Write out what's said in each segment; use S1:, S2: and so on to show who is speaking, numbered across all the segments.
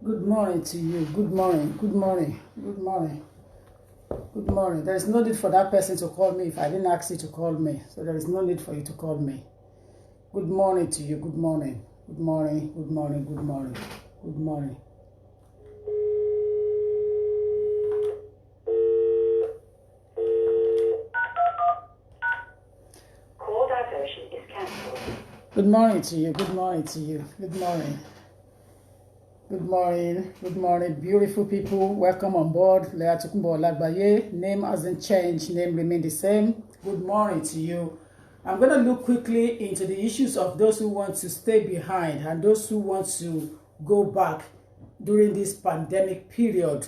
S1: Good morning to you. Good morning. Good morning. Good morning. Good morning. There is no need for that person to call me if I didn't ask you to call me. So there is no need for you to call me. Good morning to you. Good morning. Good morning. Good morning. Good morning. Good morning.
S2: Call diversion is cancelled.
S1: Good morning to you. Good morning to you. Good morning. Good morning. Good morning, beautiful people. Welcome on board. Lea Tokunbo Olagbaye. Name hasn't changed. Name remain the same. Good morning to you. I'm going to look quickly into the issues of those who want to stay behind and those who want to go back during this pandemic period.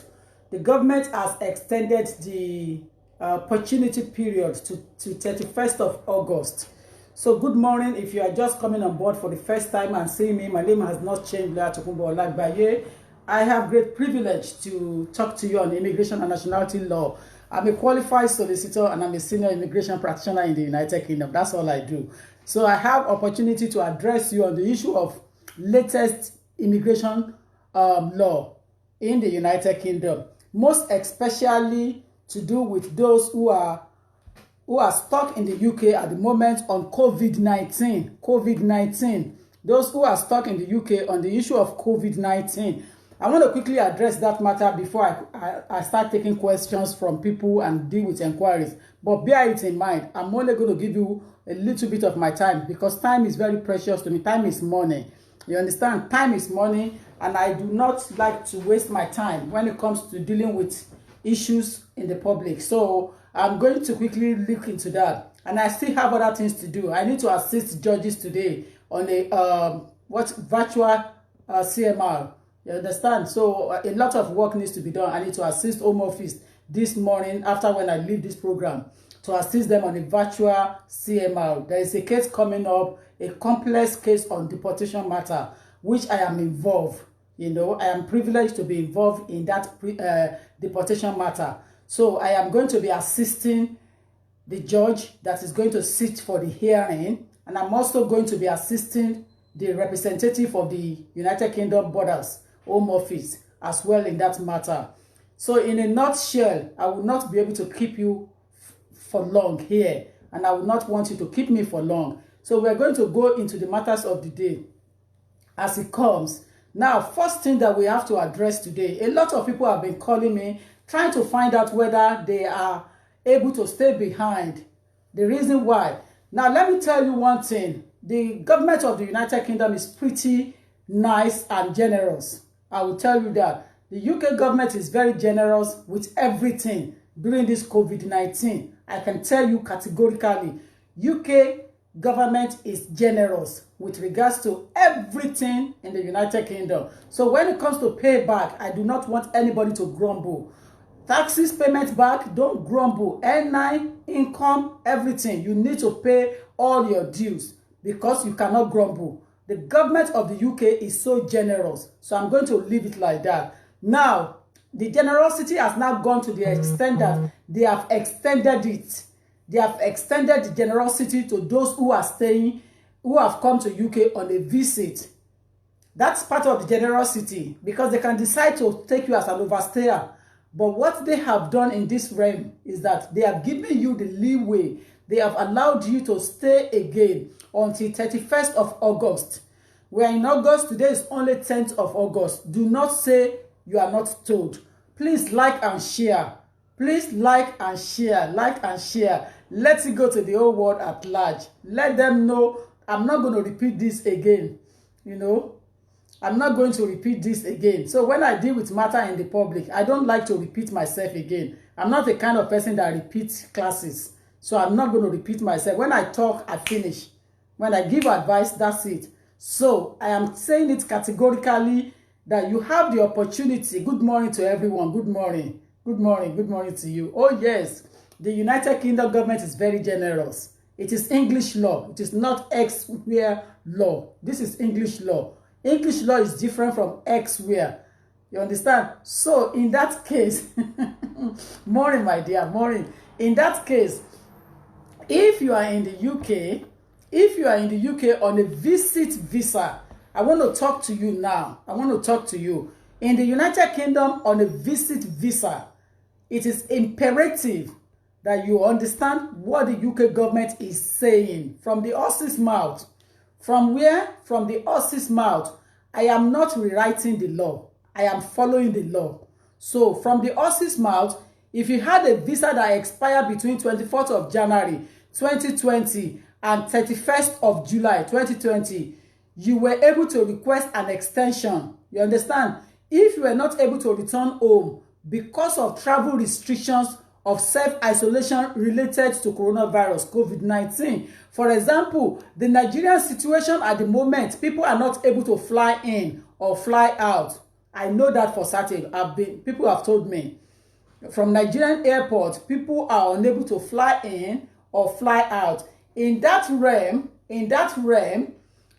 S1: The government has extended the opportunity period to 31st of August. So good morning. If you are just coming on board for the first time and seeing me, my name has not changed. Lea Tokunbo Olagbaye. I have great privilege to talk to you on immigration and nationality law. I'm a qualified solicitor and I'm a senior immigration practitioner in the United Kingdom. That's all I do. So I have opportunity to address you on the issue of latest immigration law in the United Kingdom, most especially to do with those who are stuck in the UK at the moment on COVID-19. COVID-19. Those who are stuck in the UK on the issue of COVID-19. I want to quickly address that matter before I start taking questions from people and deal with inquiries. But bear it in mind, I'm only going to give you a little bit of my time because time is very precious to me. Time is money. You understand? Time is money, and I do not like to waste my time when it comes to dealing with issues in the public. So I'm going to quickly look into that. And I still have other things to do. I need to assist judges today on a virtual CMR. You understand? So a lot of work needs to be done. I need to assist Home Office this morning after when I leave this program to assist them on a virtual CMR. There is a case coming up, a complex case on deportation matter, which I am involved. You know, I am privileged to be involved in that deportation matter. So I am going to be assisting the judge that is going to sit for the hearing, and I'm also going to be assisting the representative of the United Kingdom Borders Home Office as well in that matter. So in a nutshell, I will not be able to keep you for long here, and I will not want you to keep me for long. So we're going to go into the matters of the day as it comes. Now, first thing that we have to address today, a lot of people have been calling me trying to find out whether they are able to stay behind. The reason why. Now, let me tell you one thing. The government of the United Kingdom is pretty nice and generous. I will tell you that. The UK government is very generous with everything during this COVID-19. I can tell you categorically, UK government is generous with regards to everything in the United Kingdom. So when it comes to payback, I do not want anybody to grumble. Taxes payment back, don't grumble. NI, income, everything. You need to pay all your dues because you cannot grumble. The government of the UK is so generous. So I'm going to leave it like that. Now, the generosity has now gone to the extent that they have extended it. They have extended the generosity to those who are staying, who have come to UK on a visit. That's part of the generosity because they can decide to take you as an overstayer. But what they have done in this realm is that they have given you the leeway. They have allowed you to stay again until 31st of August. We are in August. Today is only 10th of August. Do not say you are not told. Please like and share. Please like and share. Like and share. Let it go to the whole world at large. Let them know I'm not going to repeat this again. You know, I'm not going to repeat this again. So when I deal with matter in the public, I don't like to repeat myself again. I'm not the kind of person that repeats classes. So I'm not going to repeat myself. When I talk, I finish. When I give advice, that's it. So I am saying it categorically that you have the opportunity. Good morning to everyone. Good morning. Good morning. Good morning to you. Oh, yes. The United Kingdom government is very generous. It is English law. It is not X-ware law. This is English law. English law is different from X-ware. You understand? So in that case, morning, my dear, morning. In that case, if you are in the UK, on a visit visa, I want to talk to you now. I want to talk to you. in the United Kingdom on a visit visa, it is imperative that you understand what the UK government is saying from the horse's mouth. From where? From the horse's mouth. I am not rewriting the law. I am following the law. So from the horse's mouth, if you had a visa that expired between 24th of January 2020 and 31st of July 2020, you were able to request an extension. You understand? If you were not able to return home because of travel restrictions of self-isolation related to coronavirus, COVID-19. For example, the Nigerian situation at the moment, people are not able to fly in or fly out. I know that for certain. People have told me. From Nigerian airports, people are unable to fly in or fly out. In that realm,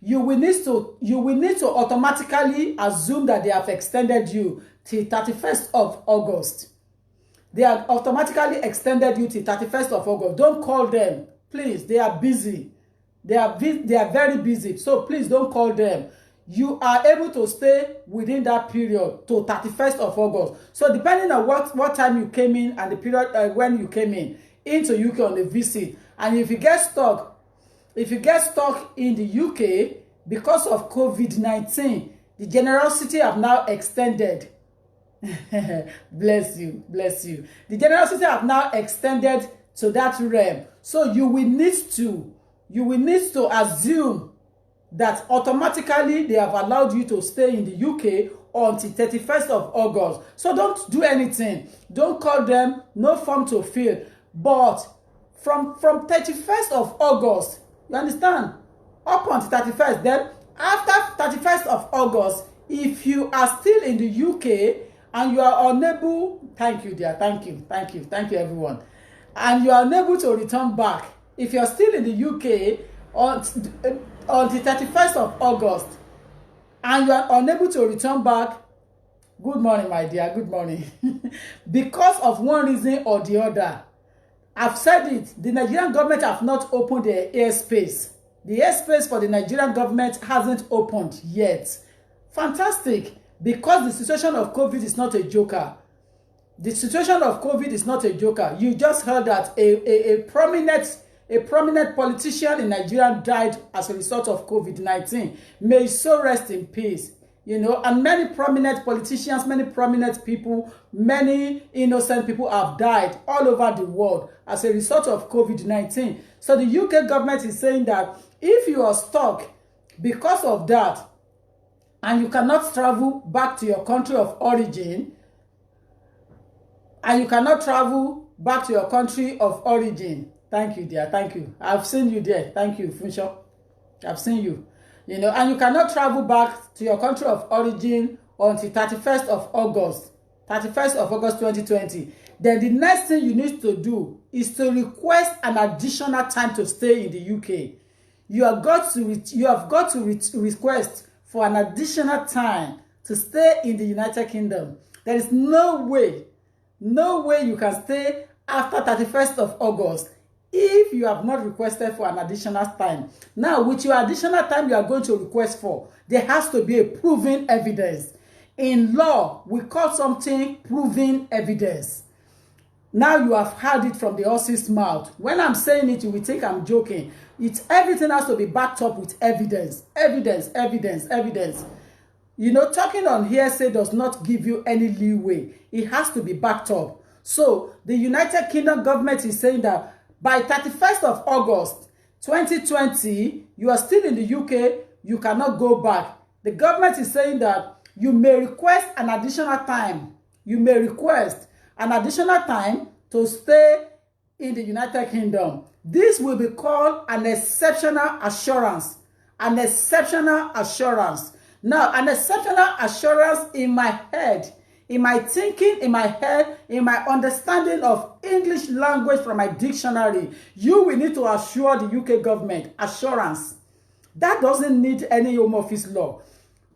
S1: you will need to automatically assume that they have extended you till 31st of August. They have automatically extended you till 31st of August. Don't call them. Please, they are busy. They are very busy. So please don't call them. You are able to stay within that period to 31st of August. So depending on what time you came in and the period when you came in into UK on a visit, and if you get stuck in the UK because of COVID-19, the generosity have now extended. Bless you. The generosity have now extended to that realm. So you will need to assume that automatically they have allowed you to stay in the UK until 31st of August. So don't do anything. Don't call them. No form to fill. But from 31st of August, you understand? Up until 31st. Then after 31st of August, if you are still in the UK and you are unable, thank you dear, thank you everyone, and you are unable to return back, if you are still in the UK on the 31st of August and you are unable to return back, good morning my dear, good morning. Because of one reason or the other, I've said it, the Nigerian government have not opened their airspace. The airspace for the Nigerian government hasn't opened yet. Fantastic. Because the situation of COVID is not a joker. The situation of COVID is not a joker. You just heard that a prominent politician in Nigeria died as a result of COVID-19. May he so rest in peace. You know, and many prominent politicians, many prominent people, many innocent people have died all over the world as a result of COVID-19. So the UK government is saying that if you are stuck because of that, and you cannot travel back to your country of origin, thank you dear, thank you, I've seen you there, thank you Funsho, I've seen you, you know, and you cannot travel back to your country of origin until 31st of August 2020, then the next thing you need to do is to request an additional time to stay in the UK. You have got to request for an additional time to stay in the United Kingdom. There is no way you can stay after 31st of August if you have not requested for an additional time. Now, with your additional time you are going to request for, there has to be a proven evidence. In law, we call something proven evidence. Now you have heard it from the horse's mouth. When I'm saying it, you will think I'm joking. Everything has to be backed up with evidence. Evidence. You know, talking on hearsay does not give you any leeway. It has to be backed up. So the United Kingdom government is saying that by 31st of August 2020, you are still in the UK, you cannot go back. The government is saying that you may request an additional time. You may request an additional time to stay in the United Kingdom. This will be called an exceptional assurance. An exceptional assurance. Now, an exceptional assurance in my head, in my thinking, in my head, in my understanding of English language from my dictionary, you will need to assure the UK government. Assurance. That doesn't need any Home Office law.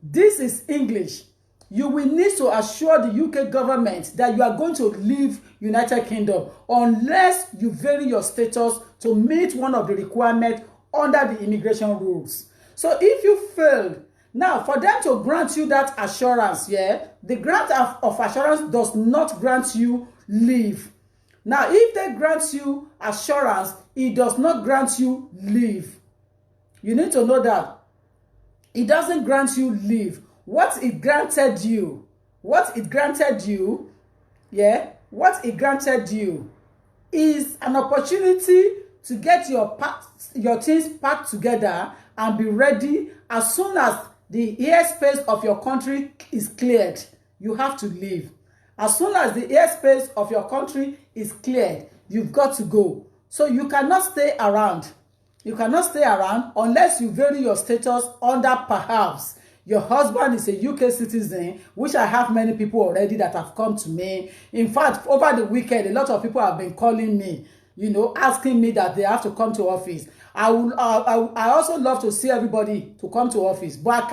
S1: This is English. You will need to assure the UK government that you are going to leave United Kingdom unless you vary your status to meet one of the requirements under the immigration rules. So if you failed, Now, for them to grant you that assurance, yeah, the grant of assurance does not grant you leave. Now, if they grant you assurance, it does not grant you leave. You need to know that. It doesn't grant you leave. What it granted you, yeah, what it granted you is an opportunity to get your things packed together and be ready as soon as the airspace of your country is cleared. You have to leave. As soon as the airspace of your country is cleared, you've got to go. So you cannot stay around. You cannot stay around unless you vary your status under perhaps your husband is a UK citizen, which I have many people already that have come to me. In fact, over the weekend, a lot of people have been calling me, you know, asking me that they have to come to office. I also love to see everybody to come to office, but I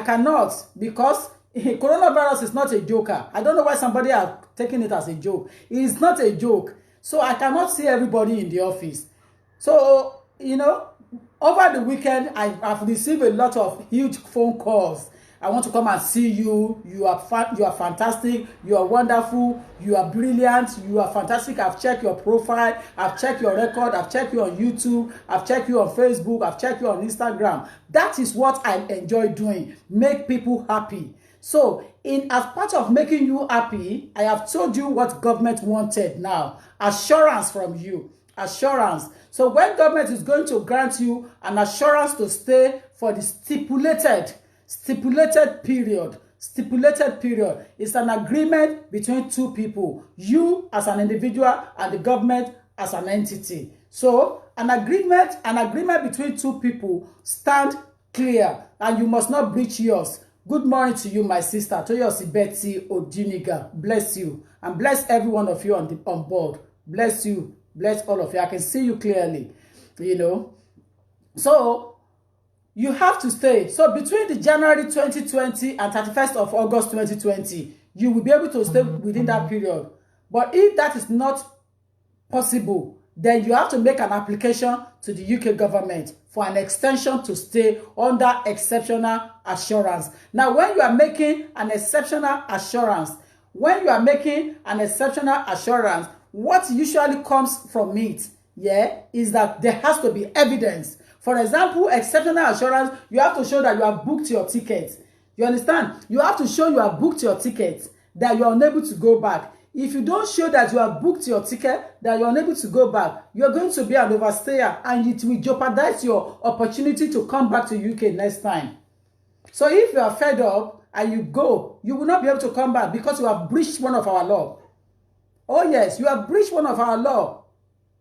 S1: cannot because coronavirus is not a joker. I don't know why somebody are taking it as a joke. It is not a joke. So I cannot see everybody in the office. So, you know, over the weekend, I've received a lot of huge phone calls. I want to come and see you. You are fantastic. You are wonderful. You are brilliant. You are fantastic. I've checked your profile. I've checked your record. I've checked you on YouTube. I've checked you on Facebook. I've checked you on Instagram. That is what I enjoy doing. Make people happy. So, as part of making you happy, I have told you what government wanted now. Assurance from you. Assurance. So when government is going to grant you an assurance to stay for the stipulated period, it's an agreement between two people, you as an individual and the government as an entity. So an agreement between two people stand clear, and you must not breach yours. Good morning to you, my sister Toyosi Betty Odiniga. Bless you, and bless every one of you on board. Bless you. Bless all of you. I can see you clearly, you know. So, you have to stay. So, between the January 2020 and 31st of August 2020, you will be able to stay within that period. But if that is not possible, then you have to make an application to the UK government for an extension to stay under exceptional assurance. Now, when you are making an exceptional assurance, what usually comes from it, yeah, is that there has to be evidence. For example, exceptional assurance, you have to show that you have booked your ticket. You understand? You have to show you have booked your ticket, that you are unable to go back. If you don't show that you have booked your ticket, that you are unable to go back, you are going to be an overstayer, and it will jeopardize your opportunity to come back to UK next time. So if you are fed up and you go, you will not be able to come back because you have breached one of our laws. Oh yes, you have breached one of our law.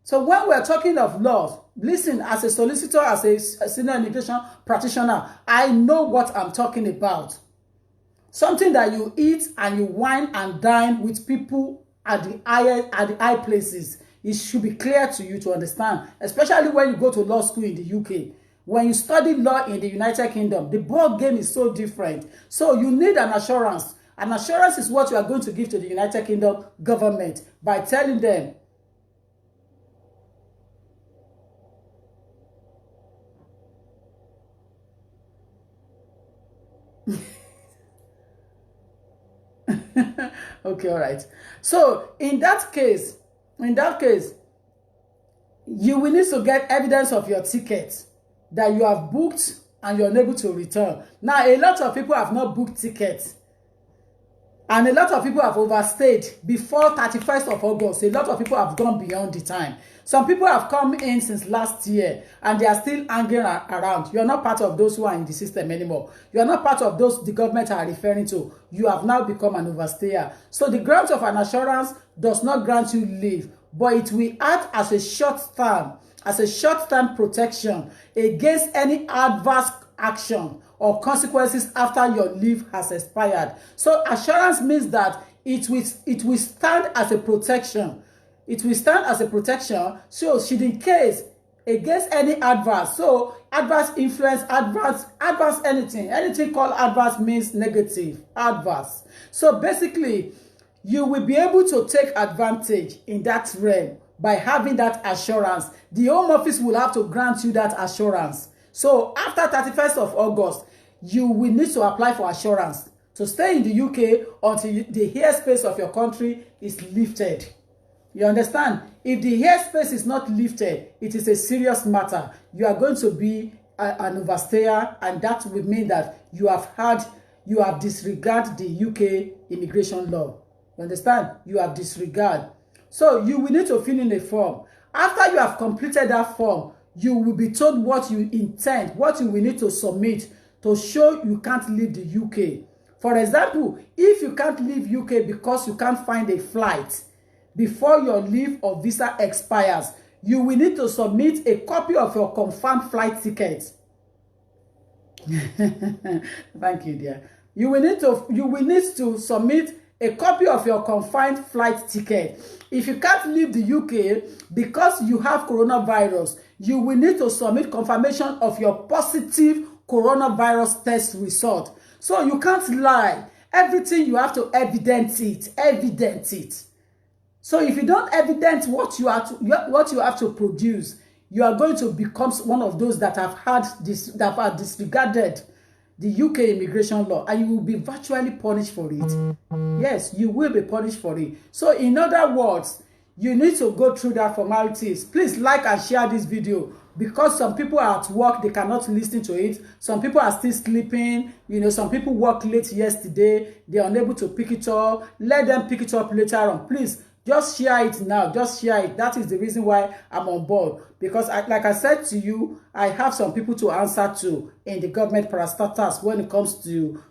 S1: So when we're talking of laws, listen, as a solicitor, as a senior immigration practitioner, I know what I'm talking about. Something that you eat and you wine and dine with people at the high places. It should be clear to you to understand, especially when you go to law school in the UK. When you study law in the United Kingdom, the ball game is so different. So you need an assurance. An assurance is what you are going to give to the United Kingdom government by telling them, okay, all right. So in that case, you will need to get evidence of your ticket that you have booked and you're unable to return. Now, a lot of people have not booked tickets. And a lot of people have overstayed before 31st of August. A lot of people have gone beyond the time. Some people have come in since last year and they are still hanging around. You are not part of those who are in the system anymore. You are not part of those the government are referring to. You have now become an overstayer. So the grant of an assurance does not grant you leave, but it will act as a short-term protection against any adverse action or consequences after your leave has expired. So assurance means that it will stand as a protection. It will stand as a protection. So should in case against any adverse, so adverse influence, adverse anything called adverse means negative, adverse. So basically, you will be able to take advantage in that realm by having that assurance. The Home Office will have to grant you that assurance. So after 31st of August, you will need to apply for assurance to stay in the UK until the airspace of your country is lifted. You understand? If the airspace is not lifted, it is a serious matter. You are going to be an overstayer, and that will mean that you have disregarded the UK immigration law. You understand? You have disregarded. So you will need to fill in a form. After you have completed that form, you will be told what you intend, what you will need to submit to show you can't leave the UK. For example, if you can't leave UK because you can't find a flight before your leave or visa expires, you will need to submit a copy of your confirmed flight ticket. Thank you, dear. You will need to submit a copy of your confirmed flight ticket. If you can't leave the UK because you have coronavirus, you will need to submit confirmation of your positive coronavirus test result. So you can't lie. Everything you have to evidence it. So if you don't evidence what you have to produce, you are going to become one of those that have disregarded the UK immigration law, and you will be virtually punished for it. Yes, you will be punished for it. So in other words, you need to go through that formalities. Please like and share this video, because some people are at work, they cannot listen to it. Some people are still sleeping. Some people worked late yesterday, they're unable to pick it up. Let them pick it up later on. Please just share it now. Just share it. That is the reason why I'm on board, because like I said to you, I have some people to answer to in the government parastatals when it comes to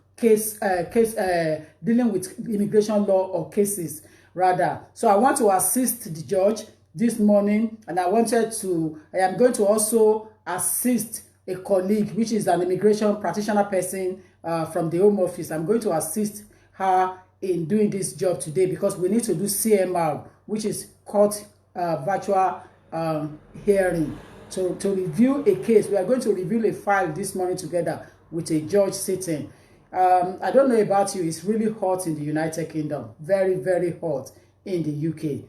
S1: dealing with immigration law or cases rather. So I want to assist the judge this morning, and I am going to also assist a colleague, which is an immigration practitioner person from the Home Office. I'm going to assist her in doing this job today, because we need to do CMR, which is court virtual hearing, to review a case. We are going to review a file this morning together with a judge sitting. I don't know about you, it's really hot in the United Kingdom, very, very hot in the UK,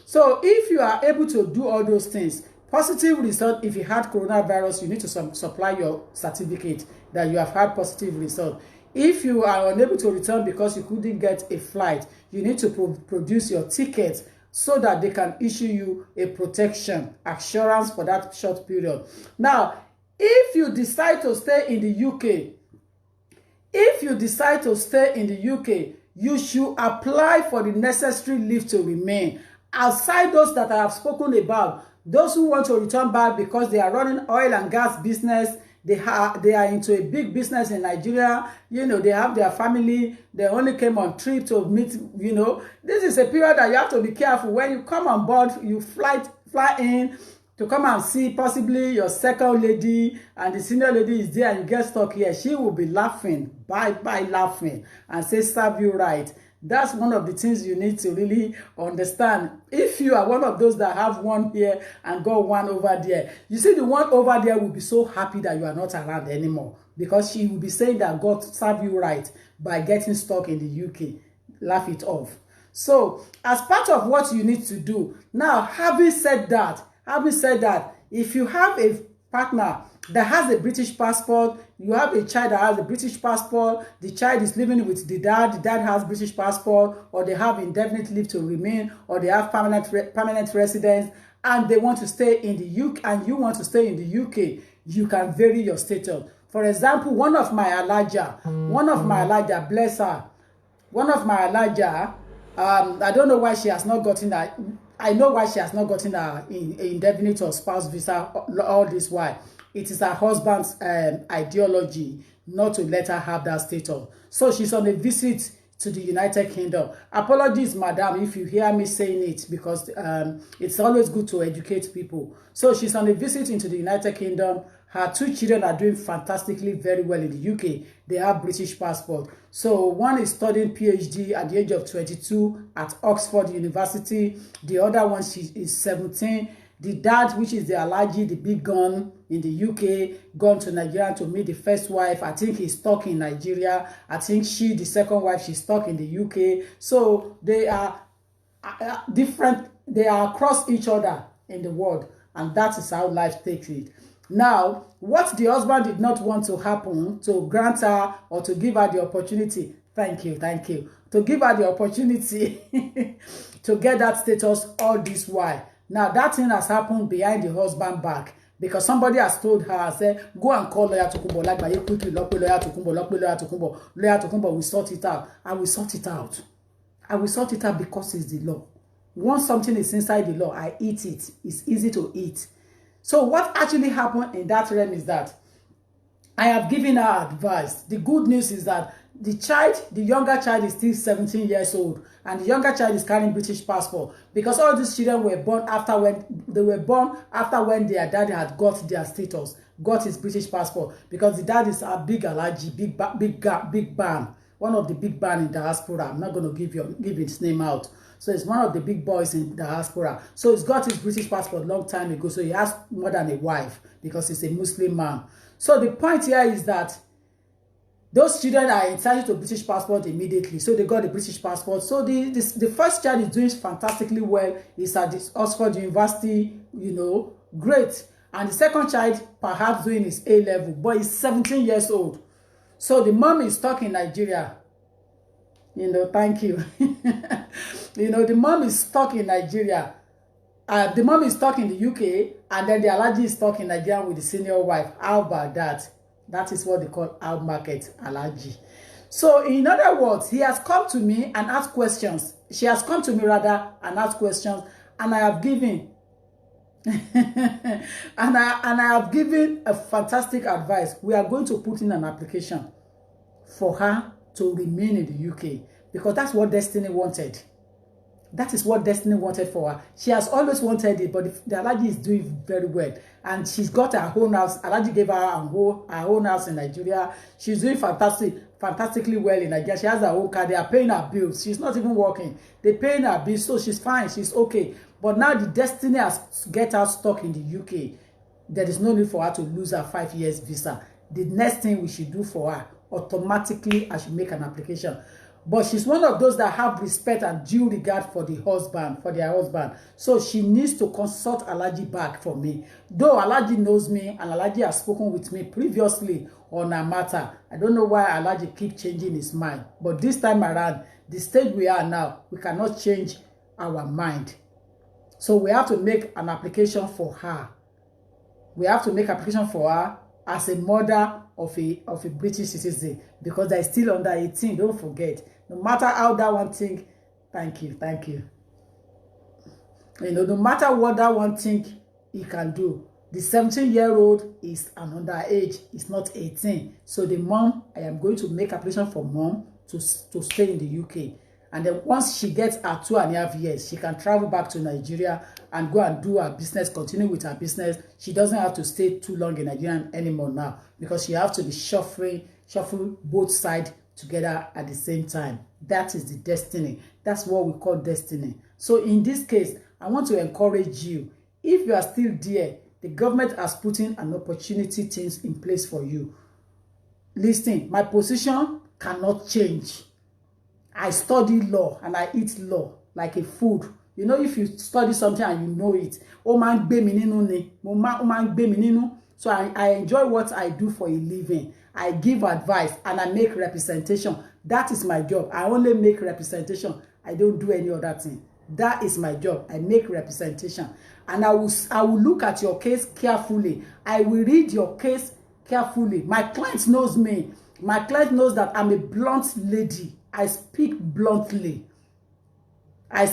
S1: So if you are able to do all those things, positive result, if you had coronavirus, you need to supply your certificate that you have had positive result. If you are unable to return because you couldn't get a flight, you need to produce your ticket so that they can issue you a protection assurance for that short period. Now, if you decide to stay in the UK, you should apply for the necessary leave to remain. Outside those that I have spoken about, those who want to return back because they are running oil and gas business, they are into a big business in Nigeria, they have their family, they only came on trip to meet, this is a period that you have to be careful. When you come on board, you fly in to come and see possibly your second lady, and the senior lady is there and you get stuck here. She will be laughing, laughing, and say, serve you right. That's one of the things you need to really understand. If you are one of those that have one here and got one over there, you see the one over there will be so happy that you are not around anymore, because she will be saying that God serve you right by getting stuck in the UK. Laugh it off. So as part of what you need to do, now having said that, if you have a partner that has a British passport, you have a child that has a British passport, the child is living with the dad has British passport, or they have indefinite leave to remain, or they have permanent residence, and they want to stay in the UK, and you want to stay in the UK, you can vary your status. For example, one of my Elijah, bless her, I don't know why she has not gotten that. I know why she has not gotten an indefinite or spouse visa all this while. It is her husband's ideology not to let her have that status. So she's on a visit to the United Kingdom. Apologies, madam, if you hear me saying it, because it's always good to educate people. So she's on a visit into the United Kingdom. Her two children are doing fantastically very well in the UK. They have British passport. So one is studying PhD at the age of 22 at Oxford University. The other one, she is 17. The dad, which is the Alhaji, the big gun in the UK, gone to Nigeria to meet the first wife. I think he's stuck in Nigeria. I think she, the second wife, she's stuck in the UK. So they are different. They are across each other in the world. And that is how life takes it. Now, what the husband did not want to happen, to grant her or to give her the opportunity, thank you, to give her the opportunity to get that status all this while. Now, that thing has happened behind the husband back because somebody has told her, said, go and call Lawyer Tokunbo Lagbaye quickly, Lawyer Tokunbo, Lawyer Tokunbo will sort it out. I will sort it out. I will sort it out because it's the law. Once something is inside the law, I eat it. It's easy to eat. So what actually happened in that realm is that I have given her advice. The good news is that the younger child is still 17 years old, and the younger child is carrying British passport because all these children were born after when their daddy had got their status, got his British passport, because the dad is a big Alhaji, big ban, one of the big ban in diaspora. I'm not going to give his name out. So it's one of the big boys in diaspora. So he's got his British passport long time ago. So he has more than a wife because he's a Muslim man. So the point here is that those children are entitled to British passport immediately. So they got the British passport. So the first child is doing fantastically well. He's at this Oxford University, great. And the second child perhaps doing his A-level, but he's 17 years old. So the mom is stuck in Nigeria. Thank you. The mom is stuck in Nigeria. The mom is stuck in the UK, and then the Alhaji is stuck in Nigeria with the senior wife. How about that? That is what they call out market Alhaji. So in other words, he has come to me and asked questions. She has come to me rather and asked questions, and I have given and I have given a fantastic advice. We are going to put in an application for her to remain in the UK because that's what Destiny wanted. That is what Destiny wanted for her. She has always wanted it, but the Alhaji is doing very well. And she's got her own house. Alhaji gave her her own house in Nigeria. She's doing fantastically well in Nigeria. She has her own car. They are paying her bills. She's not even working. They're paying her bills, so she's fine. She's okay. But now the Destiny has get her stuck in the UK. There is no need for her to lose her 5 years visa. The next thing we should do for her, automatically I should make an application. But she's one of those that have respect and due regard for their husband. So she needs to consult Alhaji back for me. Though Alhaji knows me and Alhaji has spoken with me previously on a matter. I don't know why Alhaji keeps changing his mind. But this time around, the stage we are now, we cannot change our mind. So we have to make an application for her. We have to make application for her as a mother of a British citizen because they're still under 18. Don't forget. No matter how that one think, thank you. No matter what that one think he can do, the 17-year-old is an underage. It's not 18. So the mom, I am going to make application for mom to stay in the UK. And then once she gets her 2.5 years, she can travel back to Nigeria and go and do her business, continue with her business. She doesn't have to stay too long in Nigeria anymore now because she has to be shuffle both sides together at the same time. That is the destiny. That's what we call destiny. So in this case, I want to encourage you. If you are still there, the government has put in an opportunity things in place for you. Listen, my position cannot change. I study law and I eat law like a food. If you study something and you know it, so I enjoy what I do for a living. I give advice and I make representation. That is my job. I only make representation. I don't do any other thing. That is my job. I make representation. And I will look at your case carefully. I will read your case carefully. My client knows me. My client knows that I'm a blunt lady. I speak bluntly. I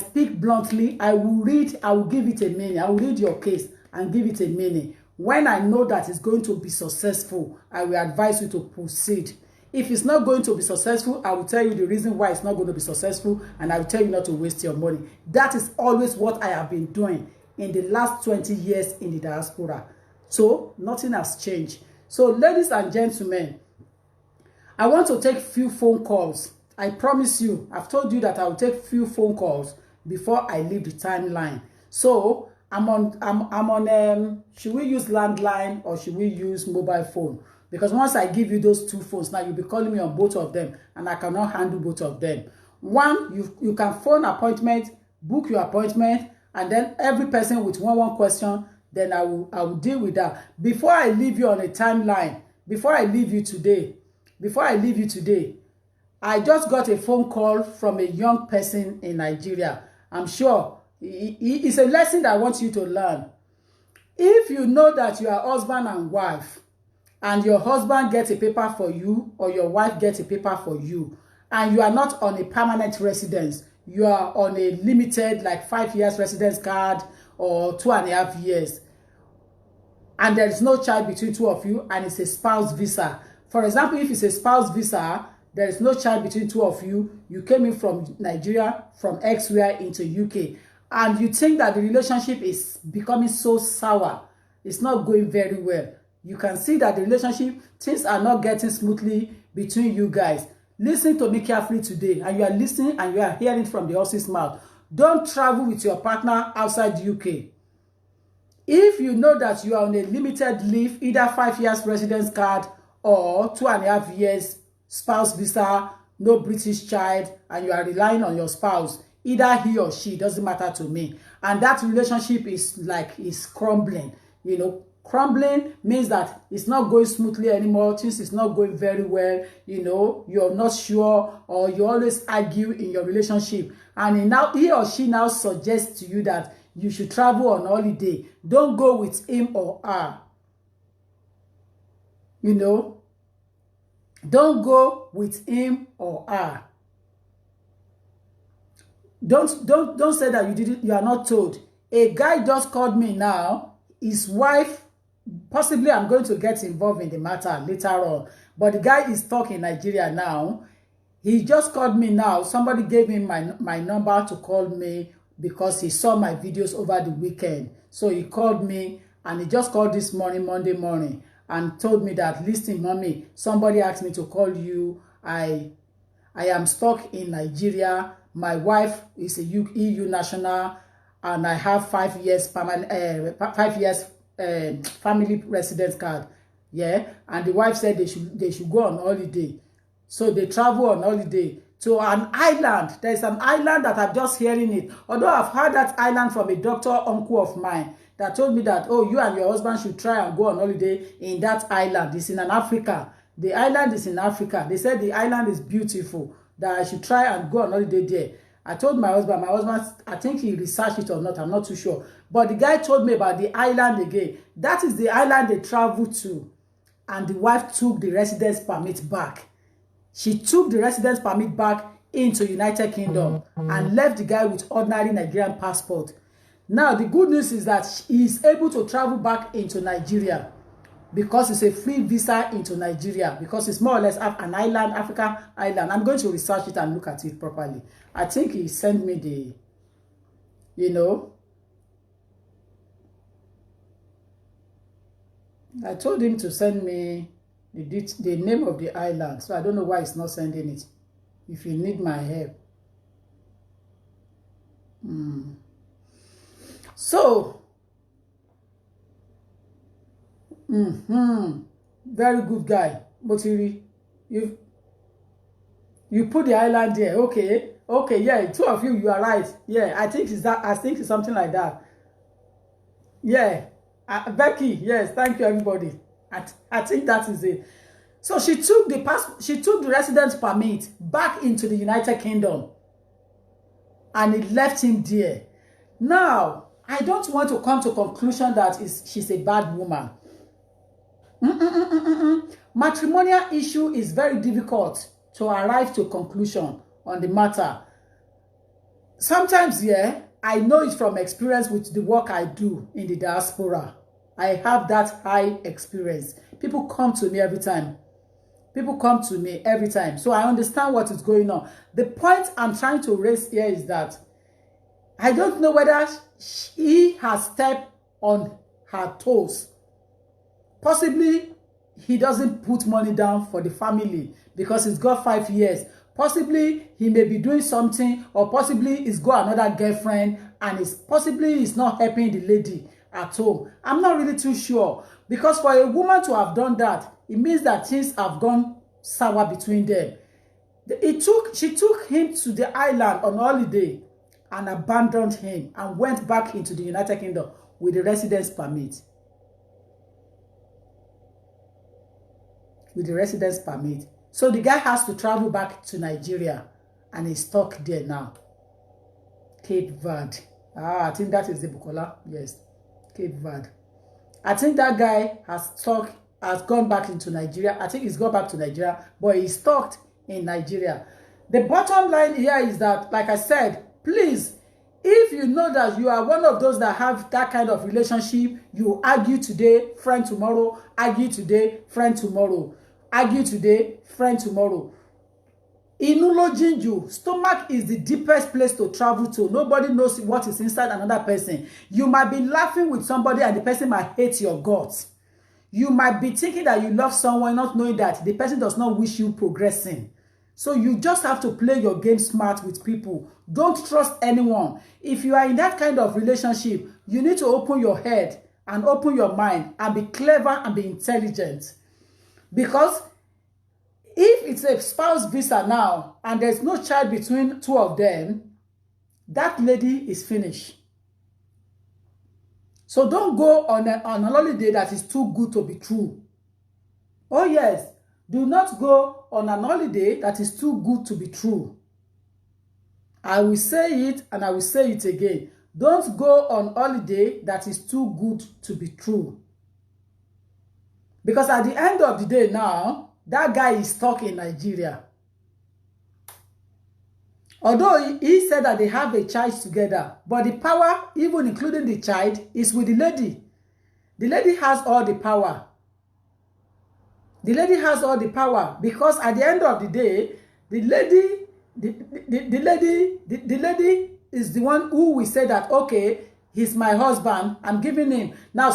S1: will read, I will give it a meaning. I will read your case and give it a meaning. When I know that it's going to be successful, I will advise you to proceed. If it's not going to be successful, I will tell you the reason why it's not going to be successful, and I will tell you not to waste your money. That is always what I have been doing in the last 20 years in the diaspora. So nothing has changed. So ladies and gentlemen, I want to take few phone calls. I promise you, I've told you that I will take few phone calls before I leave the timeline. So I'm on should we use landline or should we use mobile phone? Because once I give you those two phones, now you'll be calling me on both of them, and I cannot handle both of them. One, you can phone appointment, book your appointment, and then every person with one question, then I will deal with that. Before I leave you on a timeline, before I leave you today, I just got a phone call from a young person in Nigeria. I'm sure it's a lesson that I want you to learn. If you know that you are husband and wife, and your husband gets a paper for you, or your wife gets a paper for you, and you are not on a permanent residence, you are on a limited, like 5 years residence card, or 2.5 years, and there is no child between two of you, and it's a spouse visa. For example, if it's a spouse visa, there is no child between two of you. You came in from Nigeria, from X-where into UK, and you think that the relationship is becoming so sour. It's not going very well. You can see that the relationship, things are not getting smoothly between you guys. Listen to me carefully today, and you are listening and you are hearing from the horse's mouth. Don't travel with your partner outside the UK. If you know that you are on a limited leave, either 5 years residence card or 2.5 years spouse visa, no British child, and you are relying on your spouse, either he or she, doesn't matter to me, and that relationship is crumbling, you know. Crumbling means that it's not going smoothly anymore. Things is not going very well. You know, you're not sure, or you always argue in your relationship. And he or she now suggests to you that you should travel on holiday. Don't go with him or her. You know, don't go with him or her. Don't say that you are not told. A guy just called me now. His wife, possibly I'm going to get involved in the matter later on, but the guy is stuck in Nigeria now. He just called me now. Somebody gave him my number to call me because he saw my videos over the weekend. So he called me, and he just called this morning, Monday morning, and told me that, listen, mommy, somebody asked me to call you. I am stuck in Nigeria. My wife is a EU national, and I have 5 years permanent, 5 years family residence card. Yeah, and the wife said they should go on holiday. So they travel on holiday to an island. There's an island that I'm just hearing it. Although I've heard that island from a doctor uncle of mine that told me that, oh, you and your husband should try and go on holiday in that island. It's in Africa. The island is in Africa. They said the island is beautiful, that I should try and go on holiday there. I told my husband, I think he researched it or not, I'm not too sure. But the guy told me about the island again. That is the island they traveled to. And the wife took the residence permit back. She took the residence permit back into United Kingdom and left the guy with ordinary Nigerian passport. Now, the good news is that he is able to travel back into Nigeria because it's a free visa into Nigeria, because it's more or less an island, African island. I'm going to research it and look at it properly. I think he sent me the, you know, I told him to send me the name of the island, so I don't know why he's not sending it. If you need my help. So, very good guy. Botiri, you put the island there. Okay, yeah, two of you are right. Yeah, I think it's something like that. Yeah, Becky, yes, thank you everybody. I think that is it. So she took the residence permit back into the United Kingdom, and it left him there. Now, I don't want to come to conclusion that she's a bad woman. Matrimonial issue is very difficult to arrive to conclusion on the matter. Sometimes, yeah, I know it from experience with the work I do in the diaspora. I have that high experience. People come to me every time. So I understand what is going on. The point I'm trying to raise here is that I don't know whether he has stepped on her toes. Possibly he doesn't put money down for the family because he's got 5 years. Possibly he may be doing something, or possibly he's got another girlfriend, and he's not helping the lady at home. I'm not really too sure, because for a woman to have done that, it means that things have gone sour between them. She took him to the island on holiday and abandoned him and went back into the United Kingdom. with the residence permit. With the residence permit. So the guy has to travel back to Nigeria and he's stuck there now. Cape Verde. I think that is the Bukola. Yes, Cape Verde. I think that guy has gone back into Nigeria. I think he's gone back to Nigeria, but he's stuck in Nigeria. The bottom line here is that, like I said, please, if you know that you are one of those that have that kind of relationship, you argue today, friend tomorrow, argue today, friend tomorrow, argue today, friend tomorrow. Inú ló jinju. Stomach is the deepest place to travel to. Nobody knows what is inside another person. You might be laughing with somebody and the person might hate your guts. You might be thinking that you love someone, not knowing that the person does not wish you progressing. So you just have to play your game smart with people. Don't trust anyone. If you are in that kind of relationship, you need to open your head and open your mind and be clever and be intelligent. Because if it's a spouse visa now and there's no child between two of them, that lady is finished. So don't go on a holiday that is too good to be true. Oh yes, do not go on an holiday that is too good to be true. I will say it and I will say it again. Don't go on holiday that is too good to be true. Because at the end of the day now, that guy is stuck in Nigeria. Although he said that they have a child together, but the power, even including the child, is with the lady. The lady has all the power. The lady has all the power because at the end of the day, the lady is the one who will say that, okay, he's my husband, I'm giving him. Now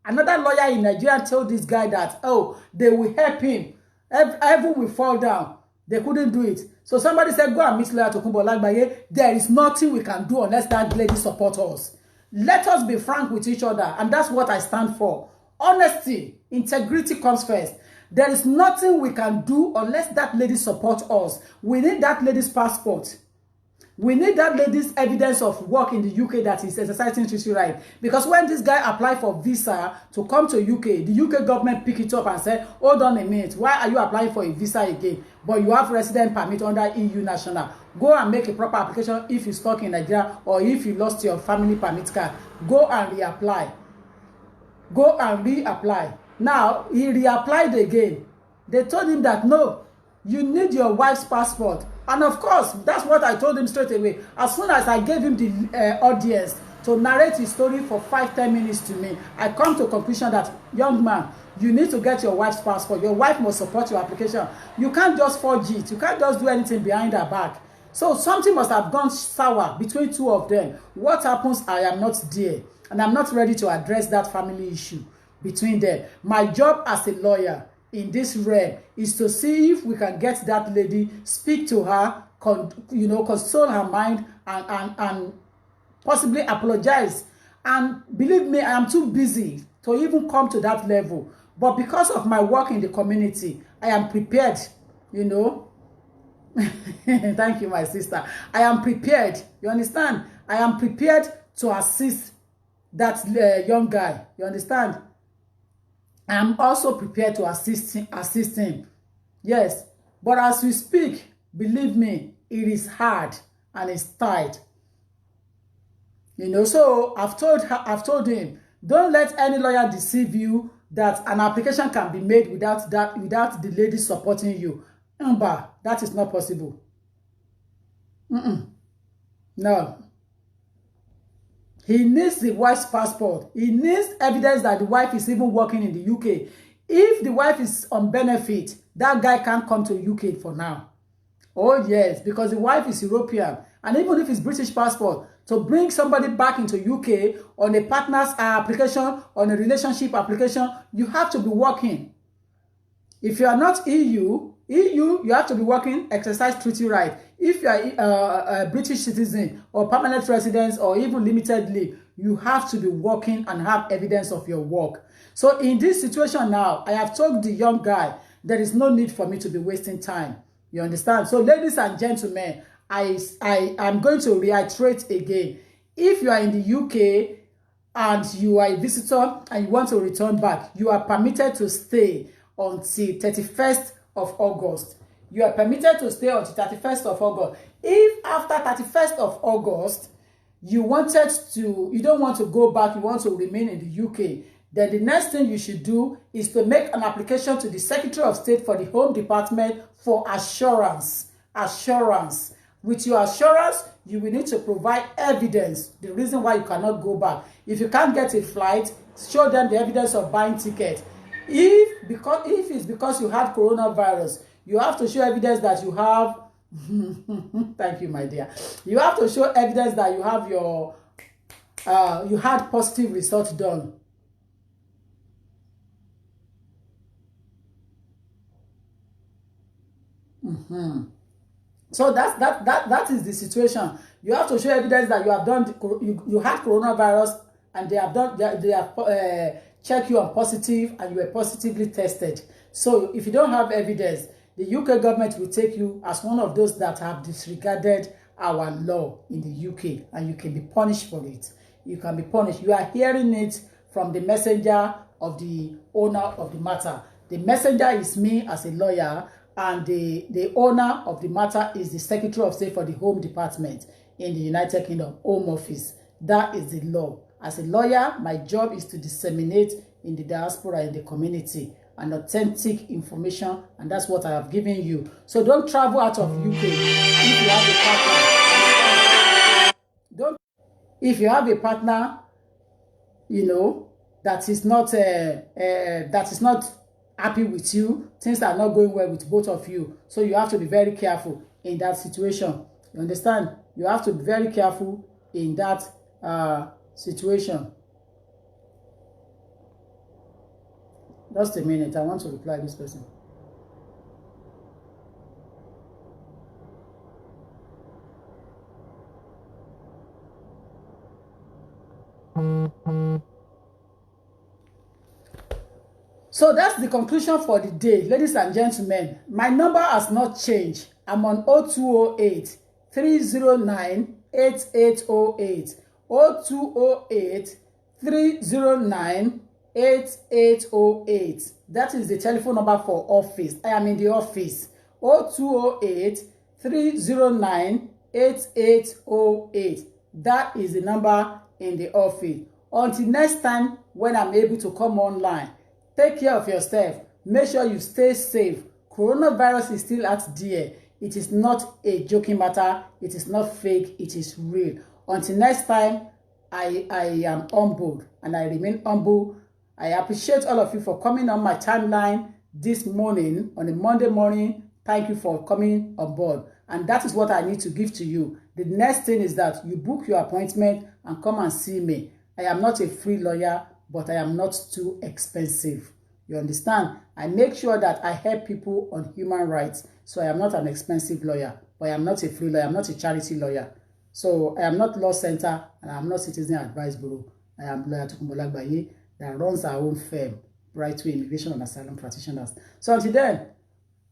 S1: another lawyer in Nigeria told this guy that, oh, they will help him. Heaven will fall down. They couldn't do it. So somebody said, go and meet Lawyer Tokunbo Olagbaye. There is nothing we can do unless that lady supports us. Let us be frank with each other. And that's what I stand for. Honesty, integrity comes first. There is nothing we can do unless that lady supports us. We need that lady's passport. We need that lady's evidence of work in the UK that is exercising treaty right. Because when this guy applied for visa to come to UK, the UK government picked it up and said, hold on a minute, why are you applying for a visa again? But you have resident permit under EU national. Go and make a proper application if you're stuck in Nigeria or if you lost your family permit card. Go and reapply. Go and reapply. Now, he reapplied again. They told him that, no, you need your wife's passport. And of course, that's what I told him straight away. As soon as I gave him the audience to narrate his story for 5-10 minutes to me, I come to a conclusion that, young man, you need to get your wife's passport. Your wife must support your application. You can't just forge it. You can't just do anything behind her back. So something must have gone sour between two of them. What happens? I am not there. And I'm not ready to address that family issue between them. My job as a lawyer in this realm is to see if we can get that lady, speak to her, console her mind, and possibly apologize. And believe me, I am too busy to even come to that level. But because of my work in the community, I am prepared, Thank you, my sister. I am prepared. You understand? I am prepared to assist that young guy. You understand? I am also prepared to assist him. Yes. But as we speak, believe me, it is hard and it's tight. So I've told him, don't let any lawyer deceive you that an application can be made without the lady supporting you. Amber, that is not possible. No. He needs the wife's passport. He needs evidence that the wife is even working in the UK. If the wife is on benefit, that guy can't come to UK for now. Oh yes, because the wife is European. And even if it's British passport, to bring somebody back into UK on a partner's application, on a relationship application, you have to be working. If you are not EU, you have to be working, exercise treaty right. If you are a British citizen or permanent resident or even limited leave, you have to be working and have evidence of your work. So in this situation now, I have told the young guy, there is no need for me to be wasting time. You understand? So ladies and gentlemen, I am going to reiterate again. If you are in the UK and you are a visitor and you want to return back, you are permitted to stay until 31st of August. You are permitted to stay until 31st of August. If after 31st of August, you don't want to go back, you want to remain in the UK, then the next thing you should do is to make an application to the Secretary of State for the Home Department for assurance. Assurance. With your assurance, you will need to provide evidence, the reason why you cannot go back. If you can't get a flight, show them the evidence of buying ticket. If it's because you had coronavirus, you have to show evidence that you have thank you, my dear. You have to show evidence that you have you had positive results done. So that is the situation. You have to show evidence that you have done you had coronavirus and they have checked you on positive and you were positively tested. So if you don't have evidence, the UK government will take you as one of those that have disregarded our law in the UK, and you can be punished for it. You can be punished. You are hearing it from the messenger of the owner of the matter. The messenger is me as a lawyer, and the owner of the matter is the Secretary of State for the Home Department in the United Kingdom, Home Office. That is the law. As a lawyer, my job is to disseminate in the diaspora, in the community, an authentic information, and that's what I have given you. So don't travel out of UK if you have a partner. If you have a partner, you know, that is not happy with you, things are not going well with both of you. So you have to be very careful in that situation. You understand? You have to be very careful in that situation. Just a minute, I want to reply this person. So that's the conclusion for the day, ladies and gentlemen. My number has not changed. I'm on 0208 309 8808. 0208 309 8808. That is the telephone number for office. I am in the office. 0208 309 8808. That is the number in the office. Until next time when I'm able to come online, take care of yourself. Make sure you stay safe. Coronavirus is still out there. It is not a joking matter. It is not fake. It is real. Until next time, I am humbled and I remain humble. I appreciate all of you for coming on my timeline this morning, on a Monday morning. Thank you for coming on board. And that is what I need to give to you. The next thing is that you book your appointment and come and see me. I am not a free lawyer, but I am not too expensive. You understand? I make sure that I help people on human rights. So I am not an expensive lawyer, but I am not a free lawyer. I am not a charity lawyer. So I am not law center and I am not citizen advice bureau. I am lawyer Tokunbo Lagbaye that runs our own firm, Brightway Immigration and Asylum Practitioners. So until then,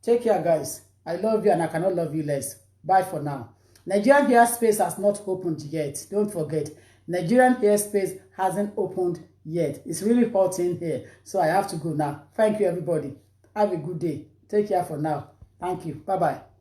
S1: take care, guys. I love you and I cannot love you less. Bye for now. Nigerian airspace has not opened yet. Don't forget, Nigerian airspace hasn't opened yet. It's really hot in here, so I have to go now. Thank you, everybody. Have a good day. Take care for now. Thank you. Bye-bye.